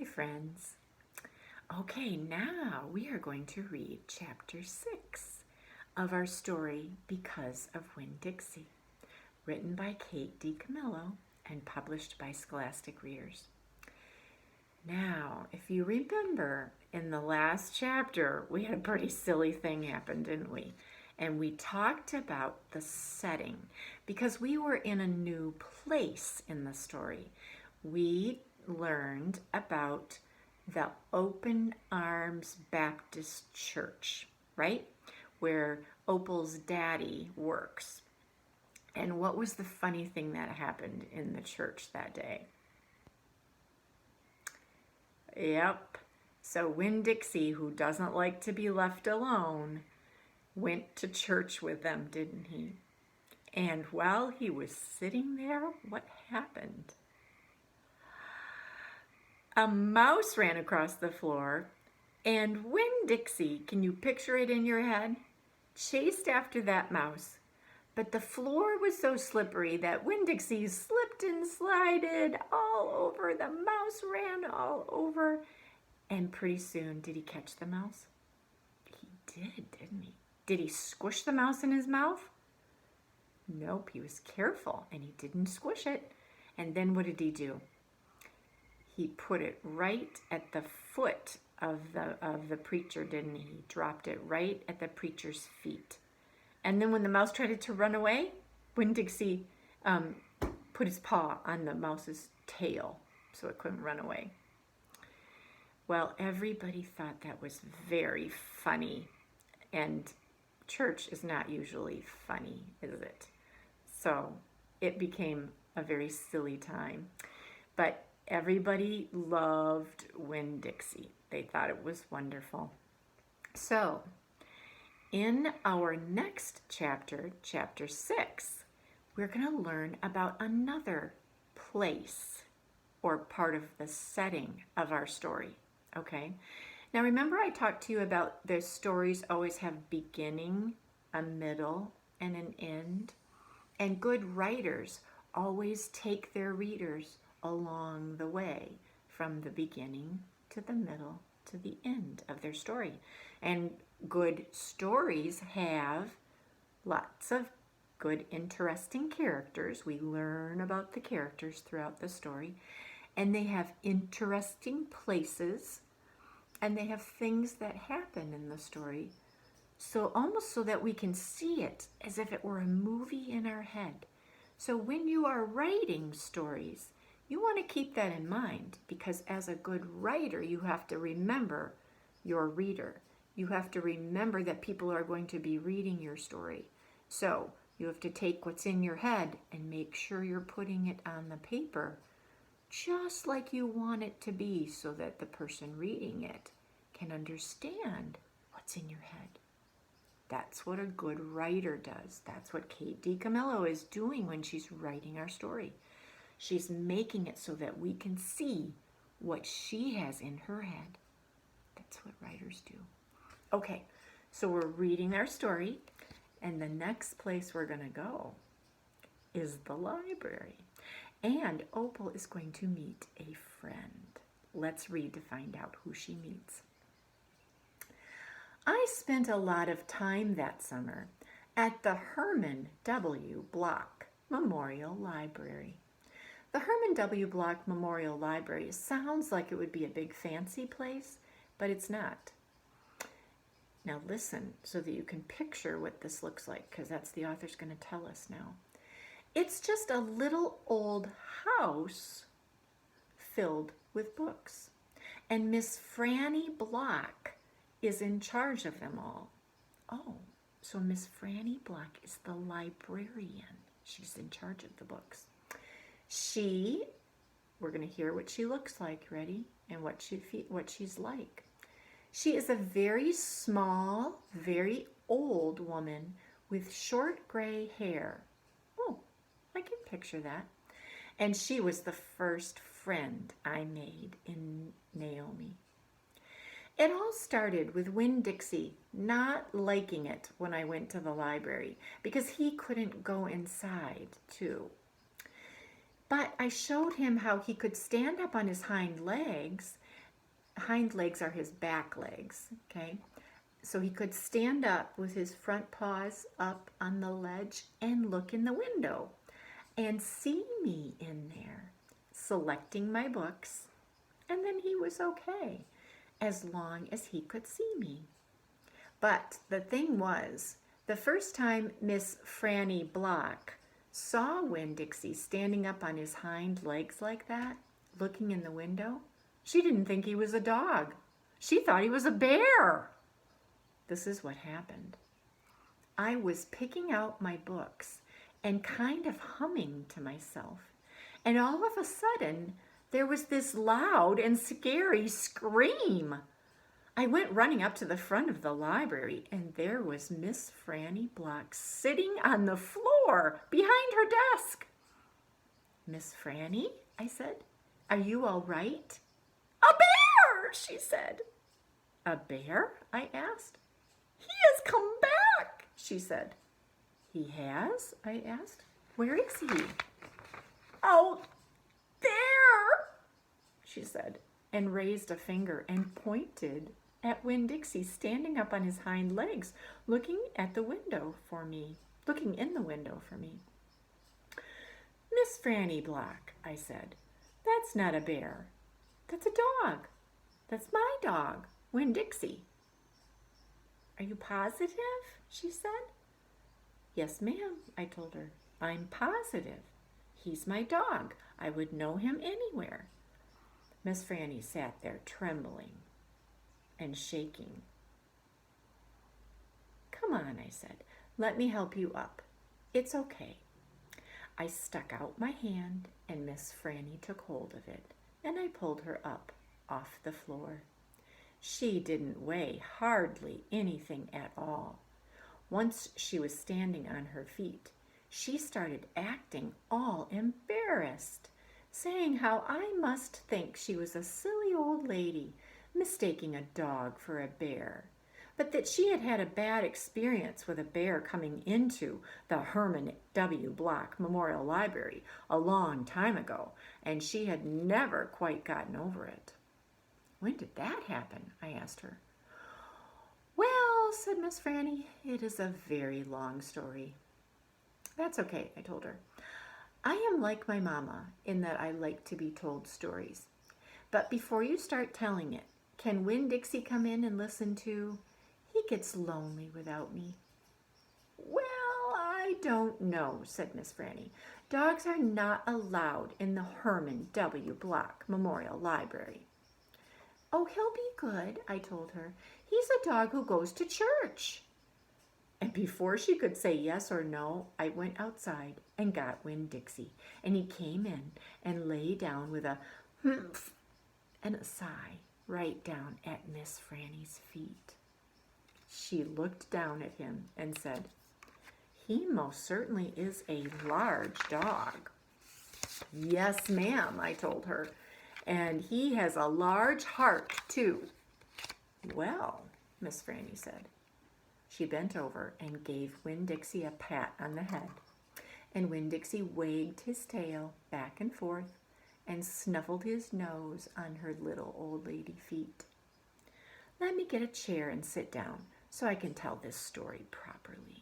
Hi, friends. Okay, now we are going to read chapter 6 of our story, Because of Winn-Dixie, written by Kate DiCamillo and published by Scholastic Readers. Now, if you remember, in the last chapter, we had a pretty silly thing happen, didn't we? And we talked about the setting because we were in a new place in the story. We learned about the Open Arms Baptist Church, right? Where Opal's daddy works. And what was the funny thing that happened in the church that day? Yep. So Winn-Dixie, who doesn't like to be left alone, went to church with them, didn't he? And while he was sitting there, what happened? A mouse ran across the floor, and Winn-Dixie, can you picture it in your head, chased after that mouse. But the floor was so slippery that Winn-Dixie slipped and slided all over. The mouse ran all over. And pretty soon, did he catch the mouse? He did, didn't he? Did he squish the mouse in his mouth? Nope, he was careful and he didn't squish it. And then what did he do? He put it right at the foot of the preacher, didn't he? He dropped it right at the preacher's feet. And then when the mouse tried to run away, Winn-Dixie put his paw on the mouse's tail so it couldn't run away. Well, everybody thought that was very funny. And church is not usually funny, is it? So it became a very silly time. But everybody loved Winn-Dixie. They thought it was wonderful. So in our next chapter, chapter 6, we're going to learn about another place or part of the setting of our story. Okay? Now remember I talked to you about the stories always have beginning, a middle, and an end. And good writers always take their readers along the way from the beginning to the middle to the end of their story. And good stories have lots of good, interesting characters. We learn about the characters throughout the story. And they have interesting places. And they have things that happen in the story. So almost so that we can see it as if it were a movie in our head. So when you are writing stories, you want to keep that in mind. Because as a good writer, you have to remember your reader. You have to remember that people are going to be reading your story. So you have to take what's in your head and make sure you're putting it on the paper just like you want it to be so that the person reading it can understand what's in your head. That's what a good writer does. That's what Kate DiCamillo is doing when she's writing our story. She's making it so that we can see what she has in her head. That's what writers do. Okay, so we're reading our story, and the next place we're going to go is the library. And Opal is going to meet a friend. Let's read to find out who she meets. I spent a lot of time that summer at the Herman W. Block Memorial Library. The Herman W. Block Memorial Library sounds like it would be a big fancy place, but it's not. Now listen so that you can picture what this looks like, because that's the author's going to tell us now. It's just a little old house filled with books. And Miss Franny Block is in charge of them all. Oh, so Miss Franny Block is the librarian. She's in charge of the books. We're going to hear what she looks like, ready? And what she's like. She is a very small, very old woman with short gray hair. Oh, I can picture that. And she was the first friend I made in Naomi. It all started with Winn-Dixie not liking it when I went to the library because he couldn't go inside too. But I showed him how he could stand up on his hind legs hind legs are his back legs, okay? So he could stand up with his front paws up on the ledge and look in the window and see me in there, selecting my books, and then he was okay, as long as he could see me. But the thing was, the first time Miss Franny Block saw Winn-Dixie standing up on his hind legs like that, looking in the window, she didn't think he was a dog. She thought he was a bear. This is what happened. I was picking out my books and kind of humming to myself. And all of a sudden, there was this loud and scary scream. I went running up to the front of the library, and there was Miss Franny Block sitting on the floor behind her desk. "Miss Franny," I said, "are you all right?" "A bear," she said. "A bear?" I asked. "He has come back," she said. "He has?" I asked. "Where is he?" "Out there," she said, and raised a finger and pointed at Winn-Dixie standing up on his hind legs, looking in the window for me. "Miss Franny Block," I said, "that's not a bear. That's a dog. That's my dog, Winn-Dixie." "Are you positive?" she said. "Yes, ma'am," I told her. "I'm positive. He's my dog. I would know him anywhere." Miss Franny sat there trembling and shaking. "Come on," I said. "Let me help you up. It's okay." I stuck out my hand, and Miss Franny took hold of it, and I pulled her up off the floor. She didn't weigh hardly anything at all. Once she was standing on her feet, she started acting all embarrassed, saying how I must think she was a silly old lady mistaking a dog for a bear, but that she had had a bad experience with a bear coming into the Herman W. Block Memorial Library a long time ago, and she had never quite gotten over it. "When did that happen?" I asked her. "Well," said Miss Franny, "it is a very long story." "That's okay," I told her. "I am like my mama in that I like to be told stories. But before you start telling it, can Winn-Dixie come in and listen too? He gets lonely without me." "Well, I don't know," said Miss Franny. "Dogs are not allowed in the Herman W. Block Memorial Library." "Oh, he'll be good," I told her. "He's a dog who goes to church." And before she could say yes or no, I went outside and got Winn-Dixie, and he came in and lay down with a humph and a sigh right down at Miss Franny's feet. She looked down at him and said, "He most certainly is a large dog." "Yes, ma'am," I told her, "and he has a large heart, too." "Well," Miss Franny said. She bent over and gave Winn-Dixie a pat on the head, and Winn-Dixie wagged his tail back and forth and snuffled his nose on her little old lady feet. "Let me get a chair and sit down so I can tell this story properly."